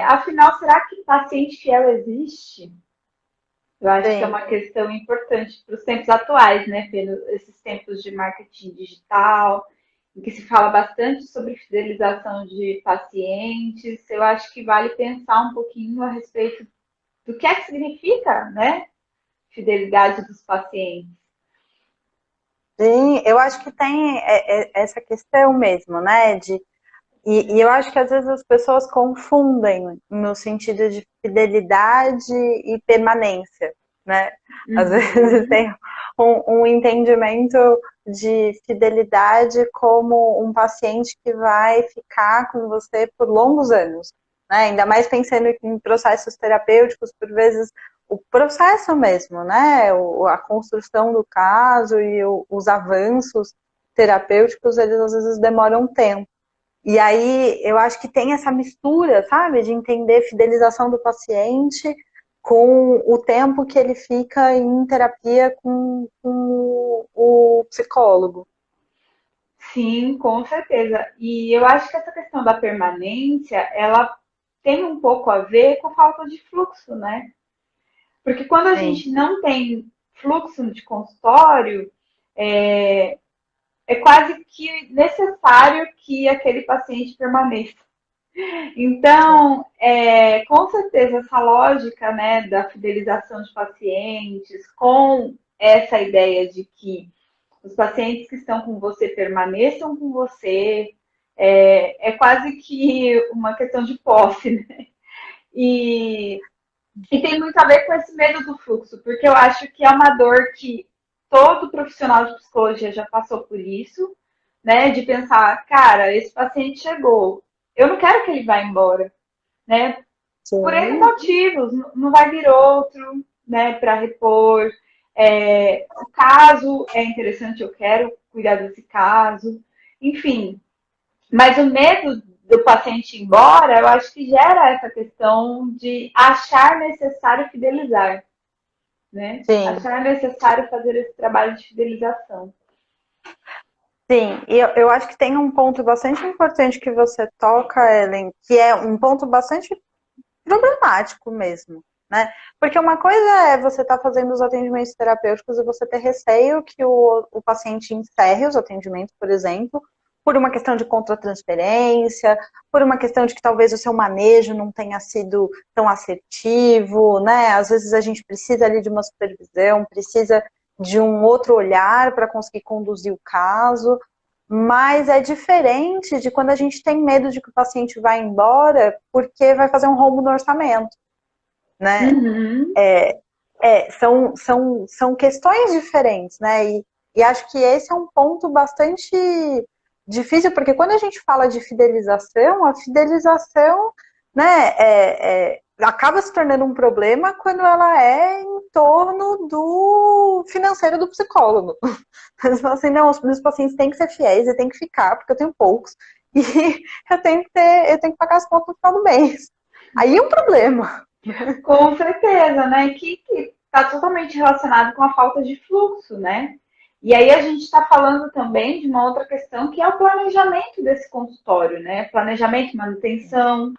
Afinal, será que paciente fiel existe? Eu acho que é Sim. uma questão importante para os tempos atuais, né, Pedro? Esses tempos de marketing digital, em que se fala bastante sobre fidelização de pacientes. Eu acho que vale pensar um pouquinho a respeito do que é que significa, né, fidelidade dos pacientes. Sim, eu acho que tem essa questão mesmo, né? E eu acho que às vezes as pessoas confundem no sentido de fidelidade e permanência, né? Às vezes Uhum. tem um entendimento de fidelidade como um paciente que vai ficar com você por longos anos, né? Ainda mais pensando em processos terapêuticos, por vezes o processo mesmo, né? A construção do caso e os avanços terapêuticos, eles às vezes demoram tempo. E aí eu acho que tem essa mistura, sabe, de entender fidelização do paciente com o tempo que ele fica em terapia com o psicólogo. Sim, com certeza. E eu acho que essa questão da permanência, ela tem um pouco a ver com a falta de fluxo, né? Porque quando a Sim, gente não tem fluxo de consultório, é, é quase que necessário que aquele paciente permaneça. sim, Então, com certeza, essa lógica, né, da fidelização de pacientes, com essa ideia de que os pacientes que estão com você permaneçam com você, é quase que uma questão de posse, né? E, e tem muito a ver com esse medo do fluxo, porque eu acho que é uma dor que todo profissional de psicologia já passou por isso, né? De pensar, cara, esse paciente chegou, eu não quero que ele vá embora, né? Por N sim, motivos, não vai vir outro, né, para repor. O caso é interessante, eu quero cuidar desse caso, enfim. Mas o medo do paciente ir embora, eu acho que gera essa questão de achar necessário fidelizar, né? sim. Achar necessário fazer esse trabalho de fidelização. Sim, e eu acho que tem um ponto bastante importante que você toca, Ellen, que é um ponto bastante problemático mesmo, né? Porque uma coisa é você estar fazendo os atendimentos terapêuticos e você ter receio que o paciente encerre os atendimentos, por exemplo, por uma questão de contratransferência, por uma questão de que talvez o seu manejo não tenha sido tão assertivo, né? Às vezes a gente precisa ali de uma supervisão, precisa de um outro olhar para conseguir conduzir o caso, mas é diferente de quando a gente tem medo de que o paciente vá embora porque vai fazer um rombo no orçamento, né? Uhum. São questões diferentes, né? E acho que esse é um ponto bastante difícil, porque quando a gente fala de fidelização, a fidelização, né, acaba se tornando um problema quando ela é em torno do financeiro do psicólogo. Eles falam assim, não, os meus pacientes têm que ser fiéis e têm que ficar, porque eu tenho poucos. E eu tenho que pagar as contas no final do mês. Aí é um problema. Com certeza, né? Que está totalmente relacionado com a falta de fluxo, né? E aí a gente está falando também de uma outra questão que é o planejamento desse consultório, né? Planejamento, manutenção,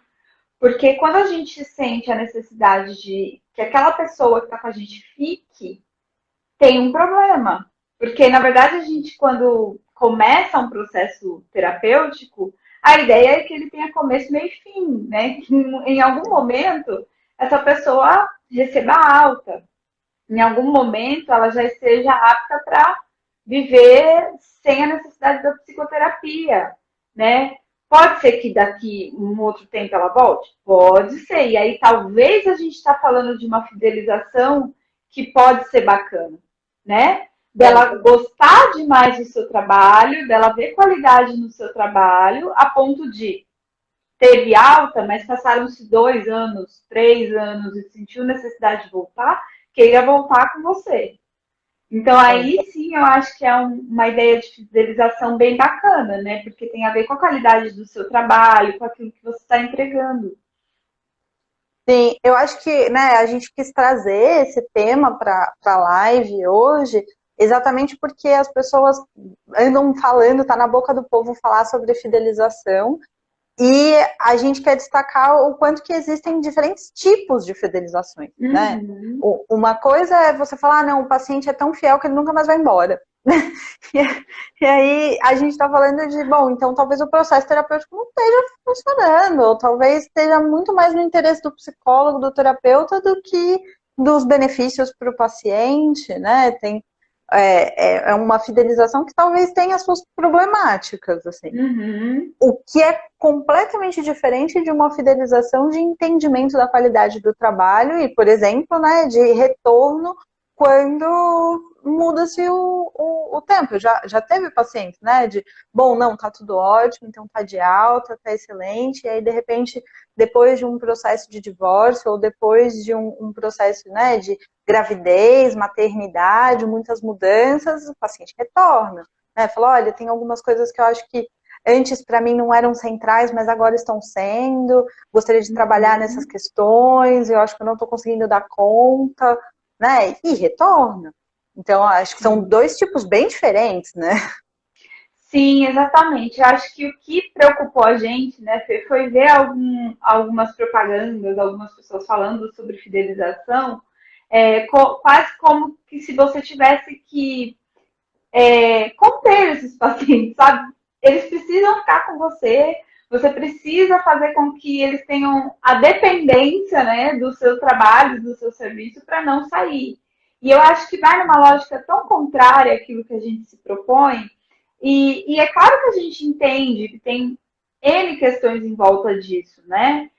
porque quando a gente sente a necessidade de que aquela pessoa que está com a gente fique, tem um problema. Porque, na verdade, a gente, quando começa um processo terapêutico, a ideia é que ele tenha começo, meio e fim, né? Que em algum momento essa pessoa receba alta. Em algum momento ela já esteja apta para viver sem a necessidade da psicoterapia, né? Pode ser que daqui um outro tempo ela volte? Pode ser. E aí talvez a gente está falando de uma fidelização que pode ser bacana, né? Sim, Dela gostar demais do seu trabalho, dela ver qualidade no seu trabalho, a ponto de teve alta, mas passaram-se 2 anos, 3 anos e sentiu necessidade de voltar, queira voltar com você. Então, sim. aí sim eu acho que é uma ideia de fidelização bem bacana, né? Porque tem a ver com a qualidade do seu trabalho, com aquilo que você está entregando. Sim, eu acho que né, a gente quis trazer esse tema para a live hoje, exatamente porque as pessoas andam falando, tá na boca do povo falar sobre fidelização, E a gente quer destacar o quanto que existem diferentes tipos de fidelizações, né? Uhum. Uma coisa é você falar, não, o paciente é tão fiel que ele nunca mais vai embora. E aí a gente está falando de, bom, então talvez o processo terapêutico não esteja funcionando, ou talvez esteja muito mais no interesse do psicólogo, do terapeuta, do que dos benefícios para o paciente, né? É uma fidelização que talvez tenha suas problemáticas, assim. Uhum. O que é completamente diferente de uma fidelização de entendimento da qualidade do trabalho e, por exemplo, né, de retorno quando muda-se o tempo. Já teve paciente, né, de, bom, não, tá tudo ótimo, então tá de alta, tá excelente, e aí, de repente, depois de um processo de divórcio ou depois de um processo, né, de gravidez, maternidade, muitas mudanças, o paciente retorna, né, fala, olha, tem algumas coisas que eu acho que antes para mim não eram centrais, mas agora estão sendo. Gostaria de trabalhar nessas questões, eu acho que eu não estou conseguindo dar conta, né? E retorna. Então, acho que são dois tipos bem diferentes, né? Sim, exatamente. Eu acho que o que preocupou a gente, né, foi ver algumas propagandas, algumas pessoas falando sobre fidelização, quase como que se você tivesse que conter esses pacientes, sabe? Eles precisam ficar com você, você precisa fazer com que eles tenham a dependência, né, do seu trabalho, do seu serviço, para não sair. E eu acho que vai numa lógica tão contrária àquilo que a gente se propõe, e é claro que a gente entende que tem N questões em volta disso, né?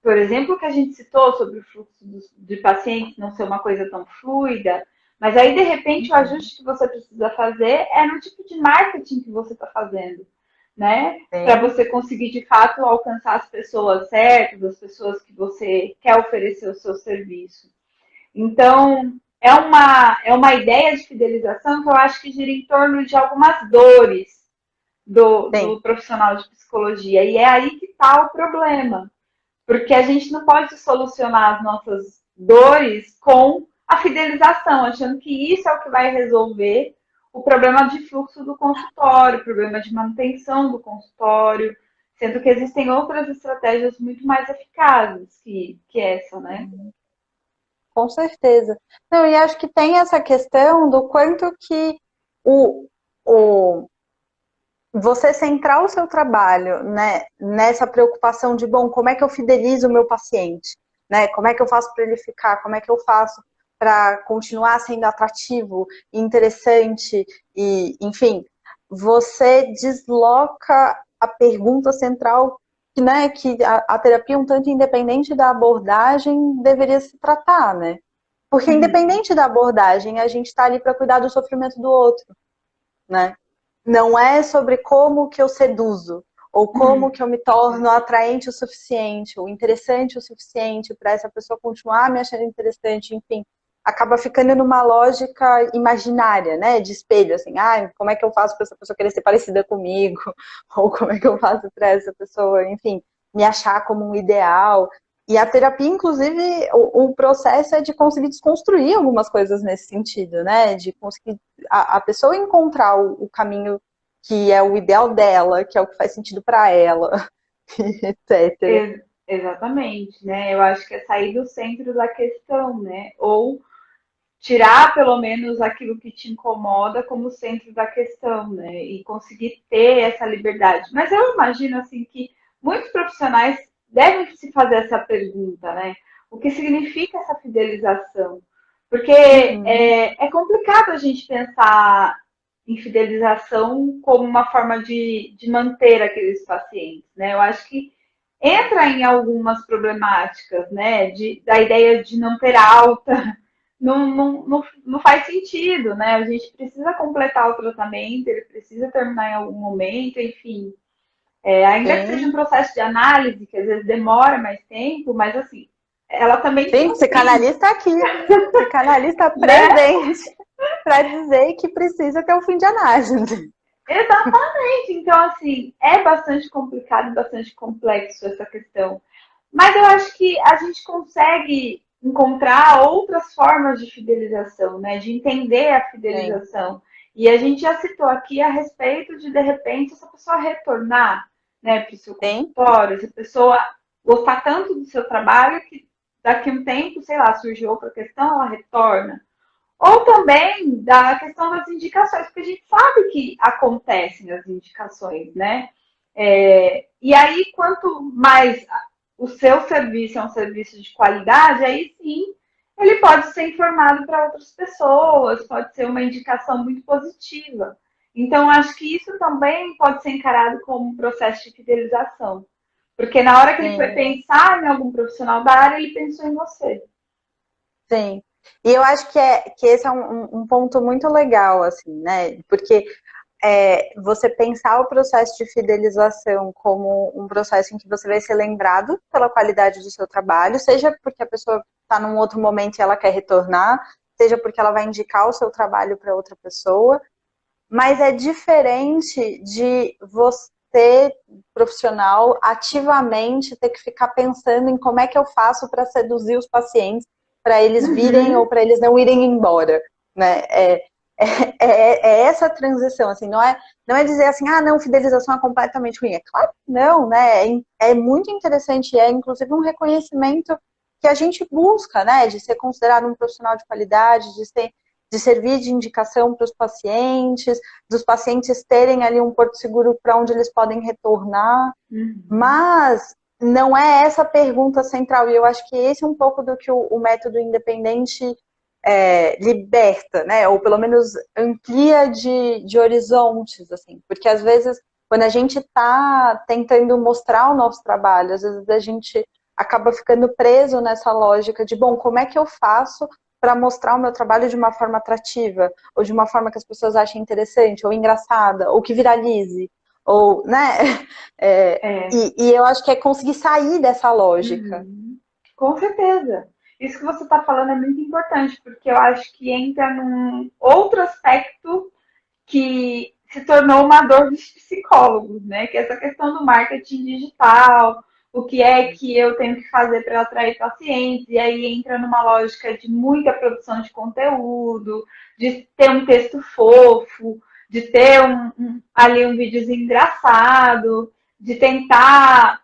Por exemplo, o que a gente citou sobre o fluxo de pacientes não ser uma coisa tão fluida, mas aí, de repente, o ajuste que você precisa fazer é no tipo de marketing que você está fazendo, né? Para Sim. você conseguir, de fato, alcançar as pessoas certas, as pessoas que você quer oferecer o seu serviço. Então, é uma ideia de fidelização que eu acho que gira em torno de algumas dores do Sim. profissional de psicologia. E é aí que está o problema. Porque a gente não pode solucionar as nossas dores com a fidelização, achando que isso é o que vai resolver o problema de fluxo do consultório, o problema de manutenção do consultório, sendo que existem outras estratégias muito mais eficazes que essa, né? Com certeza. Não, e acho que tem essa questão do quanto que o, o você centrar o seu trabalho, né, nessa preocupação de, bom, como é que eu fidelizo o meu paciente, né? Como é que eu faço para ele ficar? Como é que eu faço para continuar sendo atrativo, interessante e, enfim, você desloca a pergunta central, né, que a terapia um tanto independente da abordagem deveria se tratar, né? Porque Uhum. independente da abordagem, a gente está ali para cuidar do sofrimento do outro, né? Não é sobre como que eu seduzo, ou como Uhum. que eu me torno atraente o suficiente, ou interessante o suficiente para essa pessoa continuar me achando interessante, enfim. Acaba ficando numa lógica imaginária, né? De espelho, assim, como é que eu faço para essa pessoa querer ser parecida comigo? Ou como é que eu faço para essa pessoa, enfim, me achar como um ideal? E a terapia, inclusive, o processo é de conseguir desconstruir algumas coisas nesse sentido, né? De conseguir a pessoa encontrar o caminho que é o ideal dela, que é o que faz sentido para ela, etc. Exatamente, né? Eu acho que é sair do centro da questão, né? Ou tirar pelo menos aquilo que te incomoda como centro da questão, né? E conseguir ter essa liberdade. Mas eu imagino assim que muitos profissionais devem se fazer essa pergunta, né? O que significa essa fidelização? Porque Uhum. é complicado a gente pensar em fidelização como uma forma de manter aqueles pacientes, né? Eu acho que entra em algumas problemáticas, né? Da ideia de não ter alta, não faz sentido, né? A gente precisa completar o tratamento, ele precisa terminar em algum momento, enfim. Ainda que seja um Sim. processo de análise, que às vezes demora mais tempo, mas assim, ela também tem Sim, um fim, psicanalista aqui, psicanalista né? presente para dizer que precisa ter um fim de análise. Exatamente. Então, assim, é bastante complicado, bastante complexo essa questão. Mas eu acho que a gente consegue encontrar outras formas de fidelização, né? De entender a Sim. fidelização. E a gente já citou aqui a respeito de repente, essa pessoa retornar, né, para o seu Sim, consultório, se a pessoa gostar tanto do seu trabalho que daqui a um tempo, sei lá, surgiu outra questão, ela retorna. Ou também da questão das indicações, porque a gente sabe que acontecem as indicações, né? E aí, quanto mais o seu serviço é um serviço de qualidade, aí sim ele pode ser informado para outras pessoas, pode ser uma indicação muito positiva. Então, acho que isso também pode ser encarado como um processo de fidelização. Porque na hora que ele foi sim, pensar em algum profissional da área, ele pensou em você. sim. E eu acho que esse é um ponto muito legal, assim, né? Porque você pensar o processo de fidelização como um processo em que você vai ser lembrado pela qualidade do seu trabalho, seja porque a pessoa está num outro momento e ela quer retornar, seja porque ela vai indicar o seu trabalho para outra pessoa, mas é diferente de você, profissional, ativamente ter que ficar pensando em como é que eu faço para seduzir os pacientes, para eles virem ou Uhum. para eles não irem embora, né? É essa transição, assim, não é dizer assim, ah, não, fidelização é completamente ruim. É claro que não, né? É muito interessante, é inclusive um reconhecimento que a gente busca, né? De ser considerado um profissional de qualidade, de servir de indicação para os pacientes, dos pacientes terem ali um porto seguro para onde eles podem retornar, Uhum. mas não é essa a pergunta central, e eu acho que esse é um pouco do que o método independente liberta, né? Ou pelo menos amplia de horizontes, assim, porque às vezes quando a gente está tentando mostrar o nosso trabalho, às vezes a gente acaba ficando preso nessa lógica de, bom, como é que eu faço para mostrar o meu trabalho de uma forma atrativa, ou de uma forma que as pessoas achem interessante, ou engraçada, ou que viralize, ou, né? É. E eu acho que é conseguir sair dessa lógica. Uhum. Com certeza. Isso que você está falando é muito importante, porque eu acho que entra num outro aspecto que se tornou uma dor dos psicólogos, né? Que é essa questão do marketing digital, o que é que eu tenho que fazer para atrair pacientes, e aí entra numa lógica de muita produção de conteúdo, de ter um texto fofo, de ter ali um videozinho engraçado, de tentar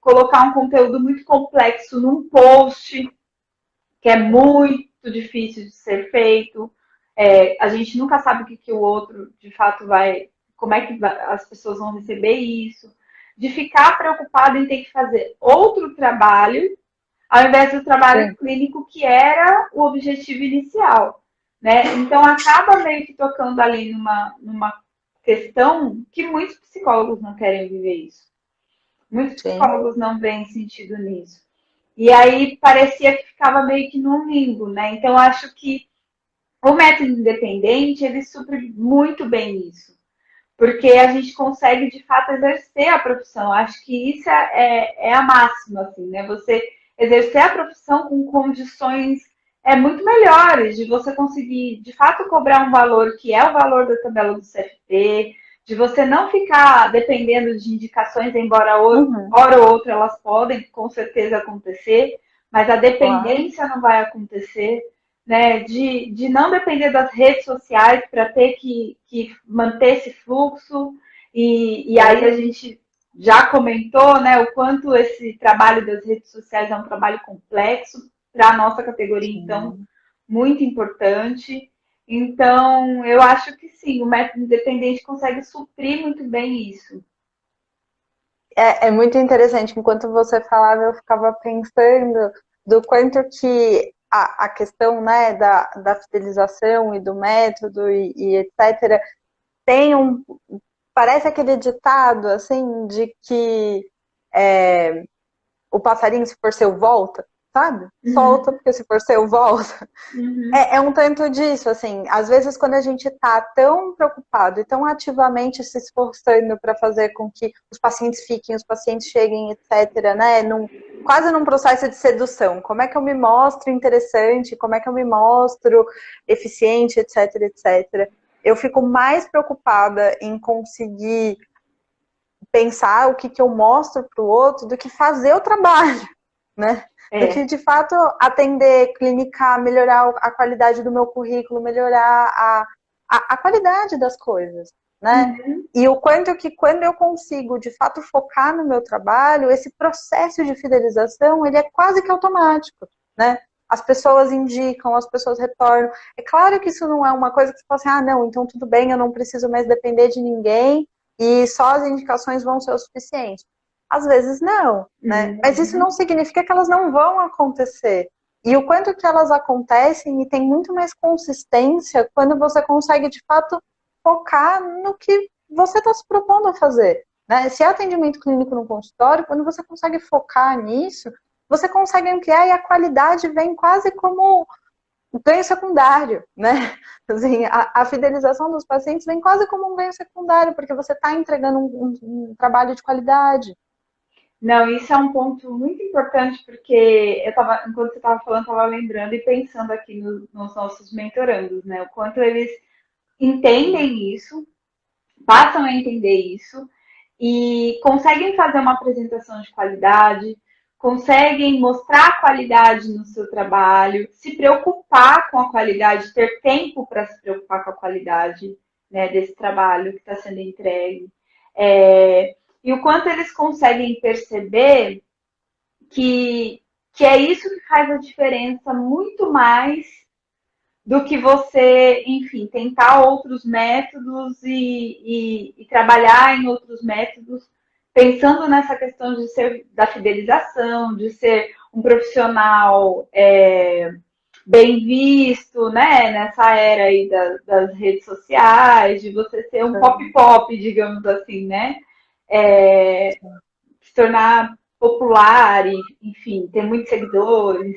colocar um conteúdo muito complexo num post, que é muito difícil de ser feito. A gente nunca sabe o que o outro, de fato, vai, como é que as pessoas vão receber isso. De ficar preocupado em ter que fazer outro trabalho, ao invés do trabalho Sim, clínico que era o objetivo inicial. Né? Então, acaba meio que tocando ali numa questão que muitos psicólogos não querem viver isso. Muitos sim. psicólogos não veem sentido nisso. E aí parecia que ficava meio que num limbo, né? Então, acho que o método independente, ele supre muito bem isso. Porque a gente consegue, de fato, exercer a profissão. Acho que isso é a máxima, assim, né? Você exercer a profissão com condições muito melhores, de você conseguir, de fato, cobrar um valor que é o valor da tabela do CFP, de você não ficar dependendo de indicações, embora Uhum, hora ou outra elas podem, com certeza, acontecer, mas a claro. dependência não vai acontecer, né, de não depender das redes sociais para ter que manter esse fluxo. E aí Sim, a gente já comentou, né, o quanto esse trabalho das redes sociais é um trabalho complexo para a nossa categoria, então, sim. muito importante. Então, eu acho que sim, o método independente consegue suprir muito bem isso. É muito interessante. Enquanto você falava, eu ficava pensando do quanto que a questão, né, da fidelização e do método e etc. tem parece aquele ditado, assim, de que o passarinho, se for seu, volta, sabe? Solta, Uhum, porque se for seu, volta. uhum, É um tanto disso, assim, às vezes quando a gente está tão preocupado e tão ativamente se esforçando para fazer com que os pacientes fiquem, os pacientes cheguem, etc., né, quase num processo de sedução, como é que eu me mostro interessante, como é que eu me mostro eficiente, etc., etc., eu fico mais preocupada em conseguir pensar o que eu mostro para o outro do que fazer o trabalho, né? Do que, é, de fato, atender, clinicar, melhorar a qualidade do meu currículo, melhorar a qualidade das coisas, né? E o quanto que quando eu consigo, de fato, focar no meu trabalho, esse processo de fidelização, ele é quase que automático, né? As pessoas indicam, as pessoas retornam. É claro que isso não é uma coisa que você fala assim, ah, não, então tudo bem, eu não preciso mais depender de ninguém e só as indicações vão ser o suficiente. Às vezes não, né? Mas isso não significa que elas não vão acontecer. E o quanto que elas acontecem e tem muito mais consistência quando você consegue, de fato, focar no que você está se propondo a fazer, né? Se é atendimento clínico no consultório, quando você consegue focar nisso, você consegue ampliar e a qualidade vem quase como ganho secundário, né? Assim, a fidelização dos pacientes vem quase como um ganho secundário, porque você está entregando um trabalho de qualidade. Não, isso é um ponto muito importante, porque enquanto você estava falando, estava lembrando e pensando aqui nos nossos mentorandos, né? O quanto eles entendem isso, passam a entender isso e conseguem fazer uma apresentação de qualidade, conseguem mostrar a qualidade no seu trabalho, se preocupar com a qualidade, ter tempo para se preocupar com a qualidade, né, desse trabalho que está sendo entregue. E o quanto eles conseguem perceber que, que é isso que faz a diferença muito mais do que você, enfim, tentar outros métodos e trabalhar em outros métodos, pensando nessa questão de ser da fidelização, de ser um profissional bem visto, né? Nessa era aí das redes sociais, de você ser um pop-pop, digamos assim, né? Se tornar popular, e, enfim, ter muitos seguidores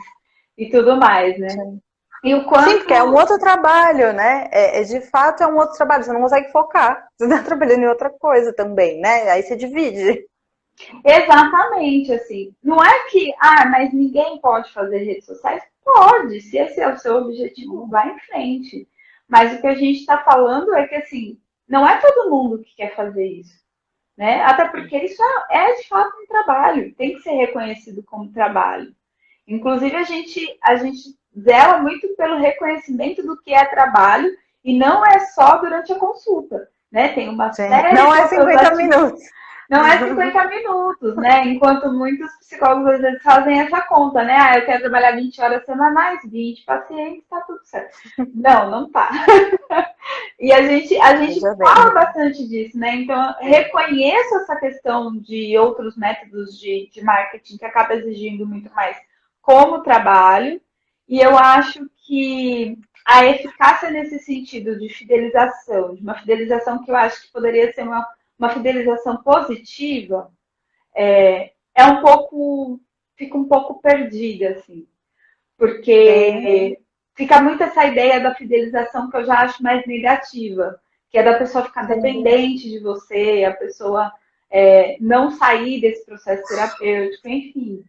e tudo mais, né? Sim. E o quanto... Sim, porque é um outro trabalho, né? De fato é um outro trabalho, você não consegue focar. Você está trabalhando em outra coisa também, né? Aí você divide. Exatamente, assim. Não é que, mas ninguém pode fazer redes sociais? Pode, se esse é o seu objetivo, vá em frente. Mas o que a gente está falando é que, assim, não é todo mundo que quer fazer isso, né? Até porque isso é de fato um trabalho, tem que ser reconhecido como trabalho. Inclusive, a gente zela muito pelo reconhecimento do que é trabalho e não é só durante a consulta, né? Tem uma Sim. série Não de é 50 minutos. Não é 50 minutos, né? Enquanto muitos psicólogos às vezes fazem essa conta, né? Eu quero trabalhar 20 horas semanais, 20 pacientes, tá tudo certo. Não, não tá. E a gente fala bastante disso, né? Então, reconheço essa questão de outros métodos de marketing que acaba exigindo muito mais como trabalho, e eu acho que a eficácia nesse sentido de fidelização, de uma fidelização que eu acho que poderia ser uma fidelização positiva, um pouco, fica um pouco perdida, assim, porque fica muito essa ideia da fidelização que eu já acho mais negativa, que é da pessoa ficar dependente de você, a pessoa não sair desse processo terapêutico, enfim.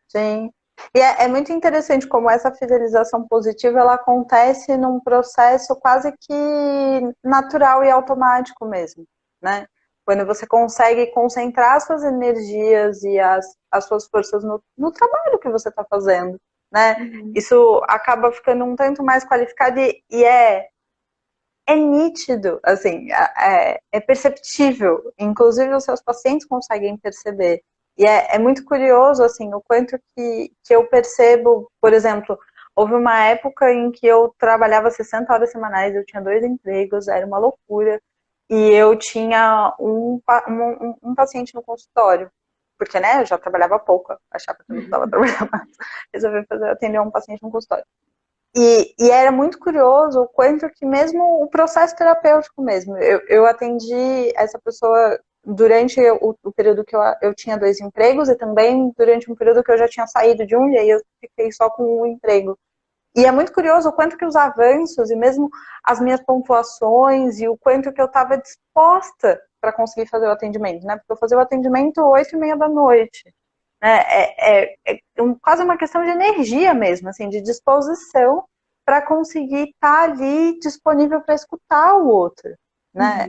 Sim. E é muito interessante como essa fidelização positiva ela acontece num processo quase que natural e automático mesmo, né? Quando você consegue concentrar suas energias e as suas forças no trabalho que você está fazendo, né? Isso acaba ficando um tanto mais qualificado e é nítido, assim, é perceptível. Inclusive os seus pacientes conseguem perceber. E é muito curioso, assim, o quanto que eu percebo, por exemplo, houve uma época em que eu trabalhava 60 horas semanais, eu tinha 2 empregos, era uma loucura, e eu tinha um paciente no consultório, porque, né, eu já trabalhava pouco, achava que eu não precisava trabalhar mais, resolvi atender um paciente no consultório. E era muito curioso o quanto que mesmo o processo terapêutico mesmo, eu atendi essa pessoa durante o período que eu tinha 2 empregos e também durante um período que eu já tinha saído de um e aí eu fiquei só com um emprego. E é muito curioso o quanto que os avanços e mesmo as minhas pontuações e o quanto que eu estava disposta para conseguir fazer o atendimento, né? Porque eu fazia o atendimento 8h30 da noite. Né? Quase uma questão de energia mesmo, assim, de disposição para conseguir estar ali disponível para escutar o outro, né?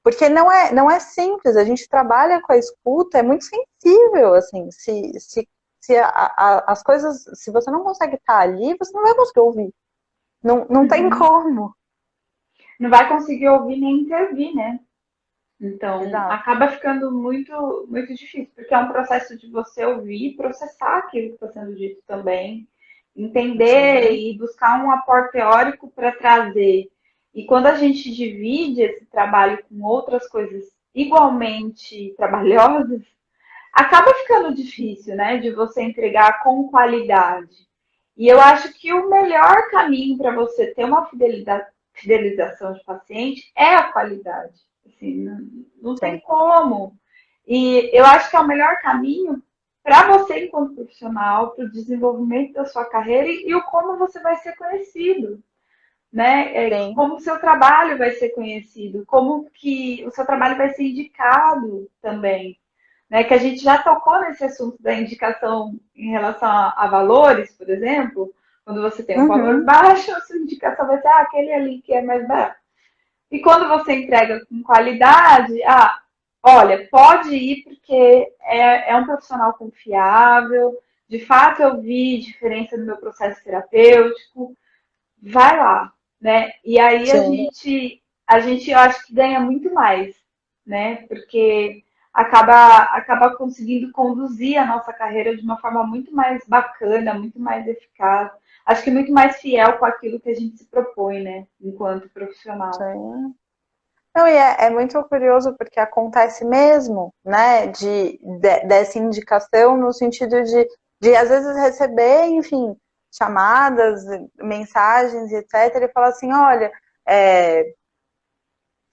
Porque não é simples, a gente trabalha com a escuta, é muito sensível, assim, se as coisas, se você não consegue estar ali, você não vai conseguir ouvir, não tem como. não vai conseguir ouvir nem intervir, né? Então, Exato. acaba ficando muito, muito difícil, porque é um processo de você ouvir, processar aquilo que está sendo dito também, entender Sim, e buscar um aporte teórico para trazer. E quando a gente divide esse trabalho com outras coisas igualmente trabalhosas, acaba ficando difícil, né, de você entregar com qualidade. E eu acho que o melhor caminho para você ter uma fidelização de paciente é a qualidade. Assim, não tem sim, como. E eu acho que é o melhor caminho para você, enquanto profissional, para o desenvolvimento da sua carreira e o como você vai ser conhecido, né? sim. Como o seu trabalho vai ser conhecido, como que o seu trabalho vai ser indicado também, né? Que a gente já tocou nesse assunto da indicação em relação a valores, por exemplo. Quando você tem um valor Uhum, baixo, a sua indicação vai ser aquele ali que é mais barato. E quando você entrega com qualidade, olha, pode ir porque é um profissional confiável, de fato eu vi diferença no meu processo terapêutico, vai lá, né? E aí sim. a gente eu acho que ganha muito mais, né? Porque acaba conseguindo conduzir a nossa carreira de uma forma muito mais bacana, muito mais eficaz. Acho que muito mais fiel com aquilo que a gente se propõe, né? Enquanto profissional. Sim. Não, e é muito curioso porque acontece mesmo, né, dessa indicação no sentido de às vezes receber, enfim, chamadas, mensagens, etc, e falar assim, olha, é,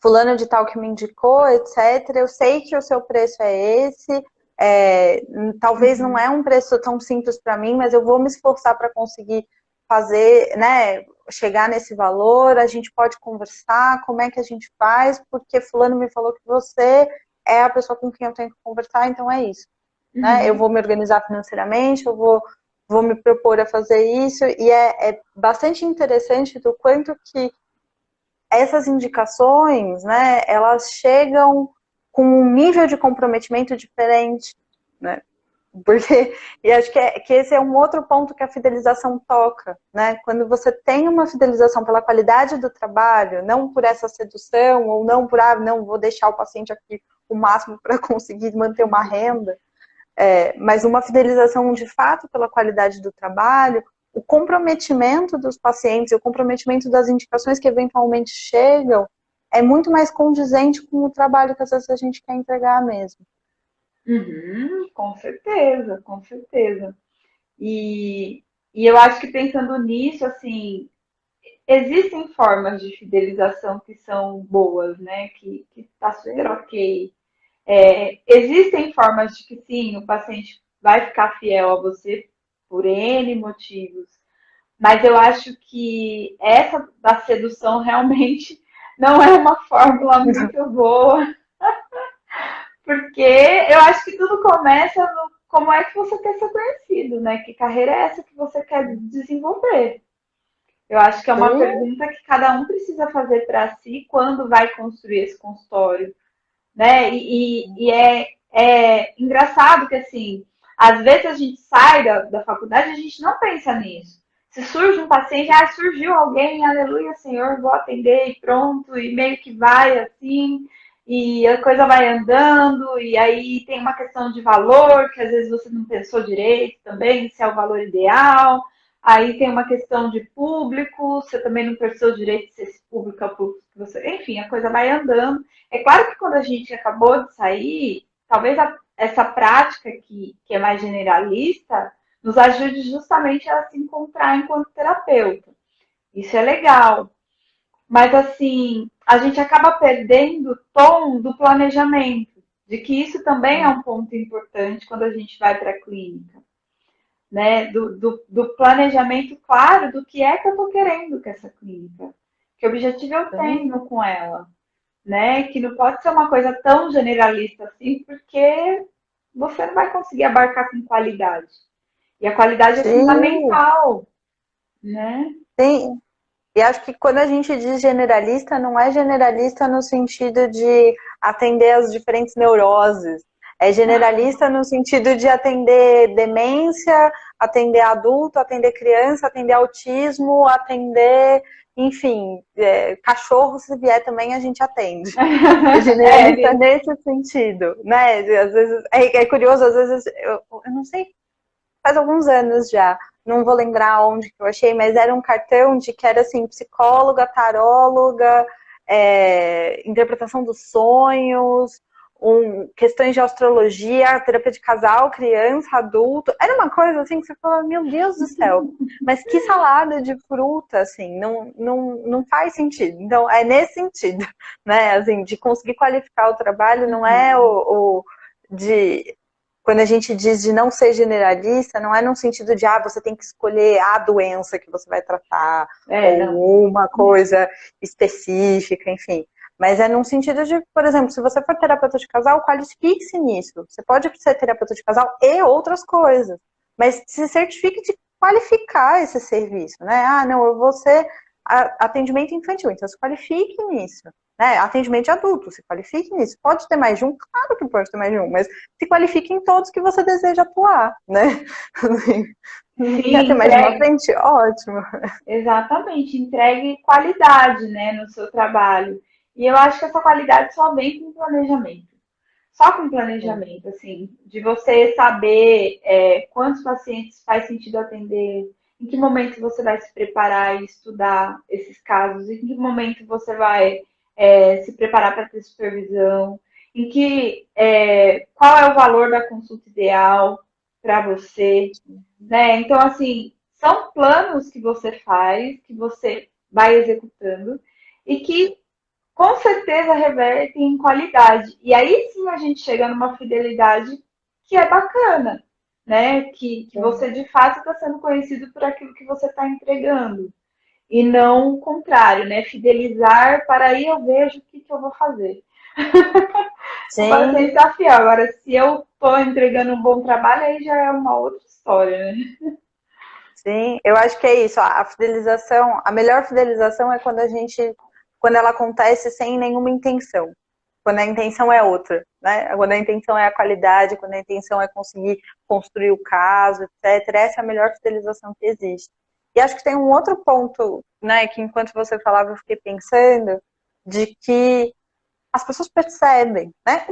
fulano de tal que me indicou, etc, eu sei que o seu preço é esse, é, talvez não Uhum. é um preço tão simples para mim, mas eu vou me esforçar para conseguir fazer, né, chegar nesse valor, a gente pode conversar, como é que a gente faz, porque fulano me falou que você é a pessoa com quem eu tenho que conversar, então é isso, né, eu Uhum. vou me organizar financeiramente, vou me propor a fazer isso, e é bastante interessante do quanto que essas indicações, né, elas chegam com um nível de comprometimento diferente, né? Porque, e acho que esse é um outro ponto que a fidelização toca, né? Quando você tem uma fidelização pela qualidade do trabalho, não por essa sedução, ou não por, não, vou deixar o paciente aqui o máximo para conseguir manter uma renda, mas uma fidelização de fato pela qualidade do trabalho, o comprometimento dos pacientes, o comprometimento das indicações que eventualmente chegam, é muito mais condizente com o trabalho que às vezes a gente quer entregar mesmo. Uhum. Com certeza, com certeza. E, e eu acho que pensando nisso, assim, existem formas de fidelização que são boas, né? Que tá super Sim, ok. Existem formas de que sim, o paciente vai ficar fiel a você por N motivos, mas eu acho que essa da sedução realmente não é uma fórmula muito boa, porque eu acho que tudo começa no como é que você quer ser conhecido, né? Que carreira é essa que você quer desenvolver? Eu acho que é uma sim, pergunta que cada um precisa fazer para si quando vai construir esse consultório, né? E é engraçado que, assim, às vezes a gente sai da faculdade e a gente não pensa nisso. Se surge um paciente, surgiu alguém, aleluia, Senhor, vou atender e pronto, e meio que vai assim, e a coisa vai andando, e aí tem uma questão de valor, que às vezes você não pensou direito também, se é o valor ideal. Aí tem uma questão de público, você também não pensou direito se esse público é o público que você. Enfim, a coisa vai andando. É claro que quando a gente acabou de sair, talvez essa prática que é mais generalista nos ajude justamente a se encontrar enquanto terapeuta. Isso é legal. Mas assim, a gente acaba perdendo o tom do planejamento, de que isso também é sim, um ponto importante quando a gente vai para a clínica, né? Do planejamento claro do que é que eu estou querendo com essa clínica, que objetivo eu sim, tenho com ela, né? Que não pode ser uma coisa tão generalista assim, porque você não vai conseguir abarcar com qualidade. E a qualidade é sim, fundamental, né? sim. E acho que quando a gente diz generalista, não é generalista no sentido de atender as diferentes neuroses. É generalista no sentido de atender demência, atender adulto, atender criança, atender autismo, atender, enfim, cachorro, se vier também a gente atende. Generalista nesse sentido, né? Às vezes, é curioso, às vezes, eu não sei, faz alguns anos já, não vou lembrar onde que eu achei, mas era um cartão de que era assim, psicóloga, taróloga, interpretação dos sonhos, questões de astrologia, terapia de casal, criança, adulto. Era uma coisa assim que você fala, meu Deus do céu, mas que salada de fruta, assim, não faz sentido. Então, é nesse sentido, né? Assim, de conseguir qualificar o trabalho, não é de quando a gente diz de não ser generalista, não é no sentido de, você tem que escolher a doença que você vai tratar, ou uma coisa específica, enfim. Mas é num sentido de, por exemplo, se você for terapeuta de casal, qualifique-se nisso. Você pode ser terapeuta de casal e outras coisas, mas se certifique de qualificar esse serviço, né? Não, eu vou ser atendimento infantil, então se qualifique nisso. Né? Atendimento de adulto, se qualifique nisso. Pode ter mais de um? Claro que pode ter mais de um, mas se qualifique em todos que você deseja atuar, né? Quer ter mais de uma frente? Ótimo. Exatamente, entregue qualidade, né, no seu trabalho. E eu acho que essa qualidade só vem com planejamento. Só com planejamento, assim, de você saber quantos pacientes faz sentido atender, em que momento você vai se preparar e estudar esses casos, em que momento você vai se preparar para ter supervisão, qual é o valor da consulta ideal para você, né? Então, assim, são planos que você faz, que você vai executando e que com certeza revertem em qualidade. E aí sim a gente chega numa fidelidade que é bacana, né? Que você de fato está sendo conhecido por aquilo que você está entregando. E não o contrário, né? Fidelizar para aí eu vejo o que eu vou fazer. Pode ser desafio. Agora, se eu estou entregando um bom trabalho, aí já é uma outra história, né? Sim, eu acho que é isso. A fidelização, a melhor fidelização é quando ela acontece sem nenhuma intenção. Quando a intenção é outra, né? Quando a intenção é a qualidade, quando a intenção é conseguir construir o caso, etc. Essa é a melhor fidelização que existe. E acho que tem um outro ponto, né, que enquanto você falava eu fiquei pensando, de que as pessoas percebem, né?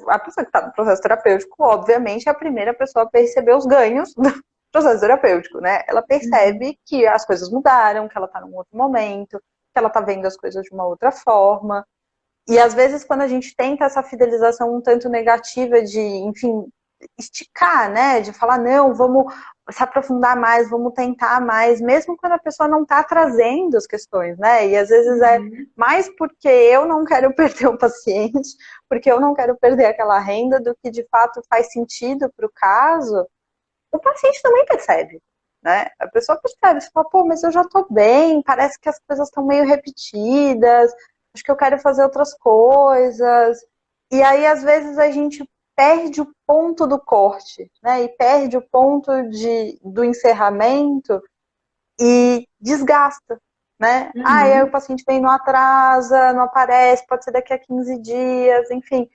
A pessoa que está no processo terapêutico, obviamente, é a primeira pessoa a perceber os ganhos do processo terapêutico, né? Ela percebe que as coisas mudaram, que ela está num outro momento, que ela está vendo as coisas de uma outra forma. E às vezes, quando a gente tenta essa fidelização um tanto negativa de, enfim, esticar, né? De falar, não, vamos se aprofundar mais, vamos tentar mais, mesmo quando a pessoa não está trazendo as questões, né? E às vezes é mais porque eu não quero perder o paciente, porque eu não quero perder aquela renda, do que de fato faz sentido para o caso. O paciente também percebe, né? A pessoa percebe, você fala, pô, mas eu já tô bem, parece que as coisas estão meio repetidas, acho que eu quero fazer outras coisas. E aí, às vezes, a gente perde o ponto do corte, né? E perde o ponto do encerramento e desgasta, né? Aí o paciente vem, não atrasa, não aparece, pode ser daqui a 15 dias, enfim.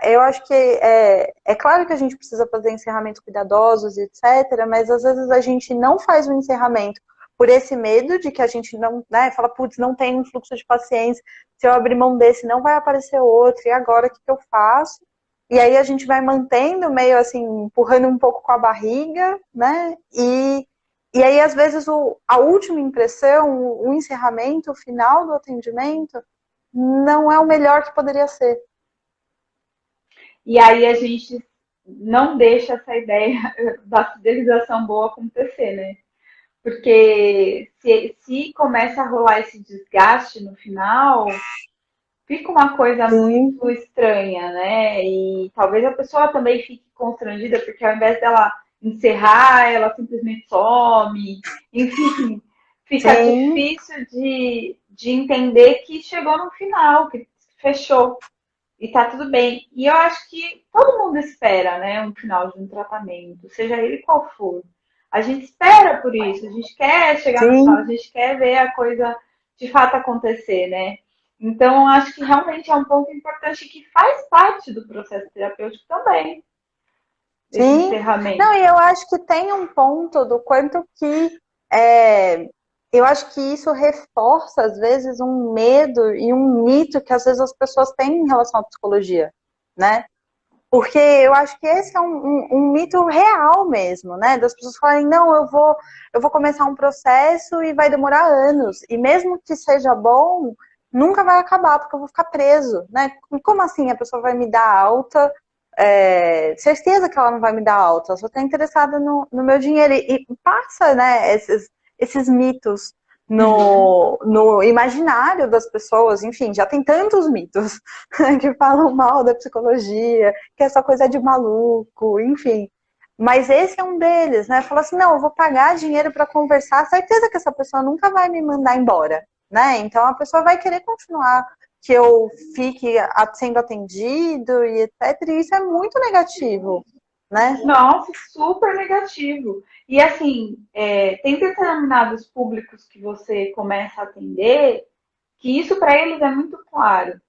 Eu acho que é claro que a gente precisa fazer encerramentos cuidadosos, etc., mas às vezes a gente não faz o encerramento por esse medo de que a gente não, né, fala, putz, não tem um fluxo de pacientes, se eu abrir mão desse não vai aparecer outro, e agora o que eu faço? E aí a gente vai mantendo, meio assim, empurrando um pouco com a barriga, né, e aí às vezes a última impressão, o encerramento, o final do atendimento, não é o melhor que poderia ser. E aí a gente não deixa essa ideia da fidelização boa acontecer, né? Porque se começa a rolar esse desgaste no final, fica uma coisa muito estranha, né? E talvez a pessoa também fique constrangida, porque ao invés dela encerrar, ela simplesmente some. Enfim, fica difícil de entender que chegou no final, que fechou. E tá tudo bem. E eu acho que todo mundo espera, né, um final de um tratamento, seja ele qual for. A gente espera por isso, a gente quer chegar no final, a gente quer ver a coisa de fato acontecer, né? Então, acho que realmente é um ponto importante que faz parte do processo terapêutico também. esse Sim. encerramento. Não, e eu acho que tem um ponto do quanto que eu acho que isso reforça, às vezes, um medo e um mito que às vezes as pessoas têm em relação à psicologia, né? Porque eu acho que esse é um mito real mesmo, né? Das pessoas falarem, não, eu vou começar um processo e vai demorar anos. E mesmo que seja bom, nunca vai acabar, porque eu vou ficar preso, né? Como assim a pessoa vai me dar alta? Certeza que ela não vai me dar alta, ela só está interessada no meu dinheiro. E passa, né, esses mitos no imaginário das pessoas, enfim, já tem tantos mitos que falam mal da psicologia, que essa coisa é de maluco, enfim. Mas esse é um deles, né? Fala assim, não, eu vou pagar dinheiro para conversar, certeza que essa pessoa nunca vai me mandar embora, né? Então a pessoa vai querer continuar que eu fique sendo atendido e etc. E isso é muito negativo, né? Nossa, super negativo. E assim, tem determinados públicos que você começa a atender que isso para eles é muito claro.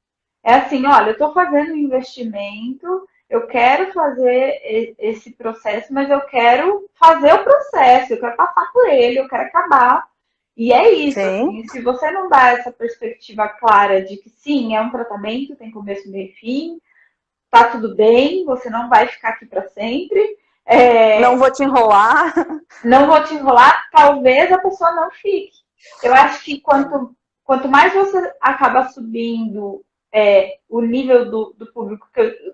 É assim, olha, eu estou fazendo um investimento, eu quero fazer esse processo, mas eu quero fazer o processo, eu quero passar por ele, eu quero acabar. E é isso, Sim. assim, se você não dá essa perspectiva clara de que sim, é um tratamento, tem começo, meio e fim, tá tudo bem, você não vai ficar aqui para sempre, Não vou te enrolar. não vou te enrolar, talvez a pessoa não fique. Eu acho que quanto mais você acaba subindo o nível do público,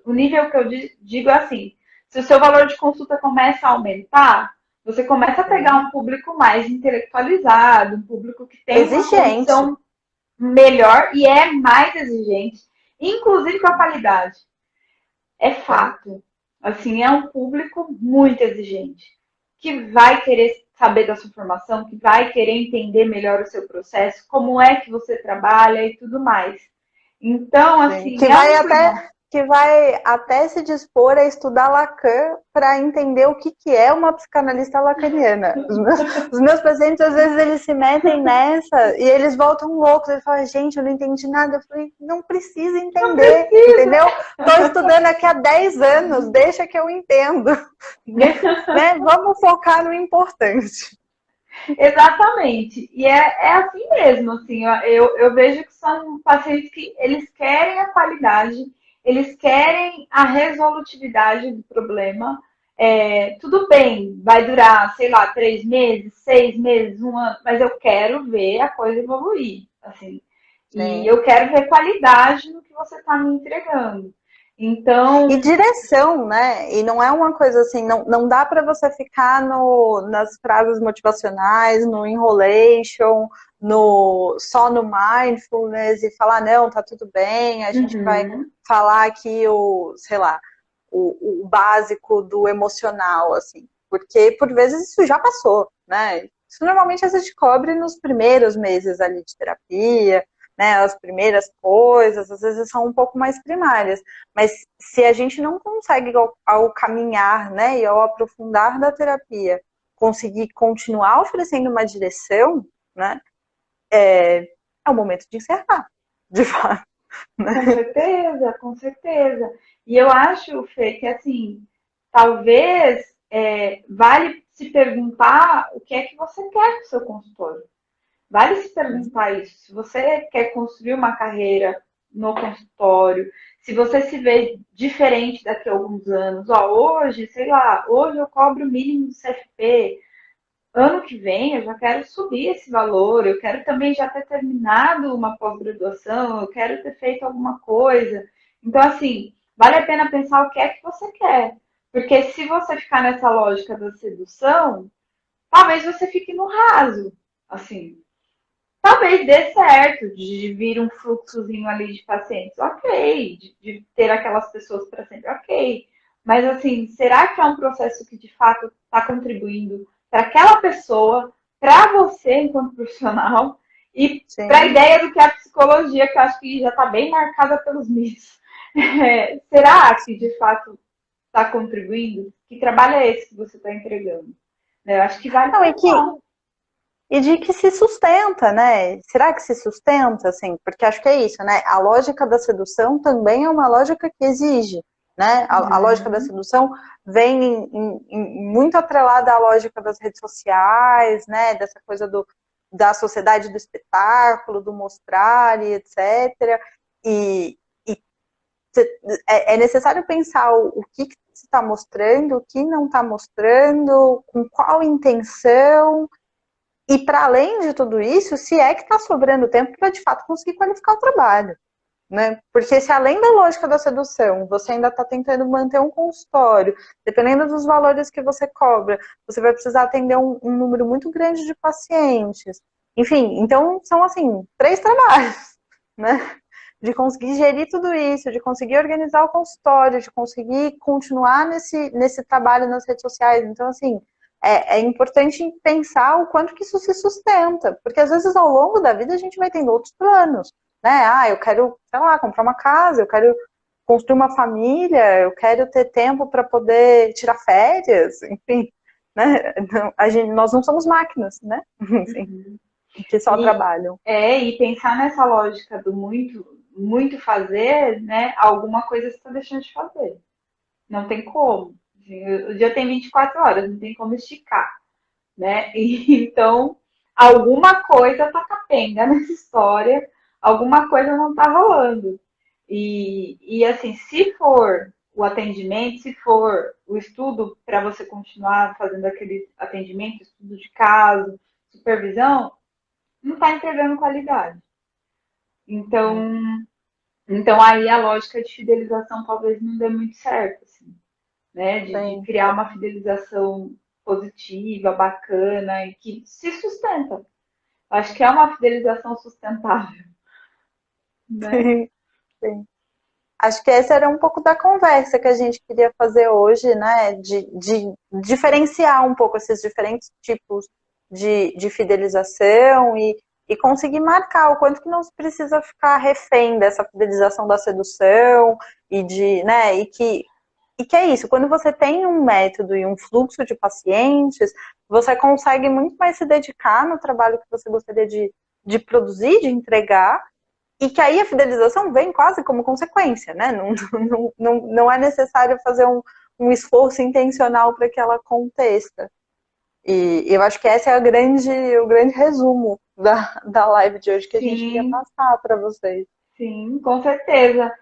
o nível que eu digo é assim, se o seu valor de consulta começa a aumentar, você começa a pegar um público mais intelectualizado, um público que tem uma Exigente. condição melhor e é mais exigente, inclusive com a qualidade. É fato. Assim, é um público muito exigente, que vai querer saber da sua formação, que vai querer entender melhor o seu processo, como é que você trabalha e tudo mais. Então, Sim. assim, é um cuidado. Que vai até se dispor a estudar Lacan para entender o que é uma psicanalista lacaniana. Os meus pacientes, às vezes, eles se metem nessa e eles voltam loucos. Eles falam, gente, eu não entendi nada. Eu falei, não precisa Não entender, precisa. entendeu? Estou estudando aqui há 10 anos, deixa que eu entendo. Né? Vamos focar no importante. Exatamente. E é assim mesmo, assim, eu vejo que são pacientes que eles querem a qualidade, eles querem a resolutividade do problema. Tudo bem, vai durar, sei lá, 3 meses, 6 meses, um ano, mas eu quero ver a coisa evoluir, assim. E Sim. eu quero ver qualidade no que você está me entregando. E Então, direção, né? E não é uma coisa assim, não dá para você ficar nas frases motivacionais, no enrolation, só no mindfulness e falar, não, tá tudo bem, a gente vai uhum, falar aqui sei lá, o básico do emocional, assim. Porque por vezes isso já passou, né? Isso normalmente a gente cobre nos primeiros meses ali de terapia, né? As primeiras coisas, às vezes são um pouco mais primárias. Mas se a gente não consegue, ao caminhar, né, e ao aprofundar da terapia, conseguir continuar oferecendo uma direção, né, é o momento de encerrar, de fato. Né? com certeza, com certeza. E eu acho, Fê, que assim, talvez vale se perguntar o que é que você quer com o seu consultório. Vale se perguntar isso. Se você quer construir uma carreira no consultório, se você se vê diferente daqui a alguns anos. Ó, hoje, sei lá, hoje eu cobro o mínimo do CFP. Ano que vem eu já quero subir esse valor, eu quero também já ter terminado uma pós-graduação, eu quero ter feito alguma coisa. Então, assim, vale a pena pensar o que é que você quer. Porque se você ficar nessa lógica da sedução, talvez você fique no raso. Assim, talvez dê certo de vir um fluxozinho ali de pacientes, ok, de ter aquelas pessoas para sempre, ok. Mas assim, será que é um processo que de fato está contribuindo para aquela pessoa, para você enquanto profissional e para a Sim. ideia do que é a psicologia, que eu acho que já está bem marcada pelos mitos. Será que de fato está contribuindo? Que trabalho é esse que você está entregando? Eu acho que vale Não, pensar. e de que se sustenta, né? Será que se sustenta, assim? Porque acho que é isso, né? A lógica da sedução também é uma lógica que exige, né? A lógica da sedução vem muito atrelada à lógica das redes sociais, né? Dessa coisa da sociedade do espetáculo, do mostrar e etc. E é necessário pensar o que se está mostrando, o que não está mostrando, com qual intenção, e para além de tudo isso, se é que está sobrando tempo para de fato conseguir qualificar o trabalho. Né? Porque se além da lógica da sedução, você ainda está tentando manter um consultório, dependendo dos valores que você cobra, você vai precisar atender um número muito grande de pacientes. Enfim, então são assim, 3 trabalhos, né? De conseguir gerir tudo isso, de conseguir organizar o consultório, de conseguir continuar nesse trabalho nas redes sociais. Então, assim, é importante pensar o quanto que isso se sustenta, porque às vezes ao longo da vida a gente vai tendo outros planos, né? Eu quero, sei lá, comprar uma casa, eu quero construir uma família, eu quero ter tempo para poder tirar férias, enfim, né? Nós não somos máquinas, né? Enfim, que só trabalham. E pensar nessa lógica do muito fazer, né? Alguma coisa você está deixando de fazer. Não tem como. O dia tem 24 horas, não tem como esticar, né? Então, alguma coisa tá capenga nessa história, alguma coisa não tá rolando. E assim, se for o atendimento, se for o estudo para você continuar fazendo aquele atendimento, estudo de caso, supervisão, não está entregando qualidade. Então aí a lógica de fidelização talvez não dê muito certo, assim, né? De criar uma fidelização positiva, bacana e que se sustenta. Acho que é uma fidelização sustentável, né? Sim, sim. Acho que essa era um pouco da conversa que a gente queria fazer hoje, né? De diferenciar um pouco esses diferentes tipos de fidelização e conseguir marcar o quanto que não se precisa ficar refém dessa fidelização da sedução né? E que é isso, quando você tem um método e um fluxo de pacientes, você consegue muito mais se dedicar no trabalho que você gostaria de produzir, de entregar, e que aí a fidelização vem quase como consequência, né? Não é necessário fazer um esforço intencional para que ela aconteça. E eu acho que esse é o grande resumo da live de hoje que a gente queria passar para vocês. Sim, com certeza.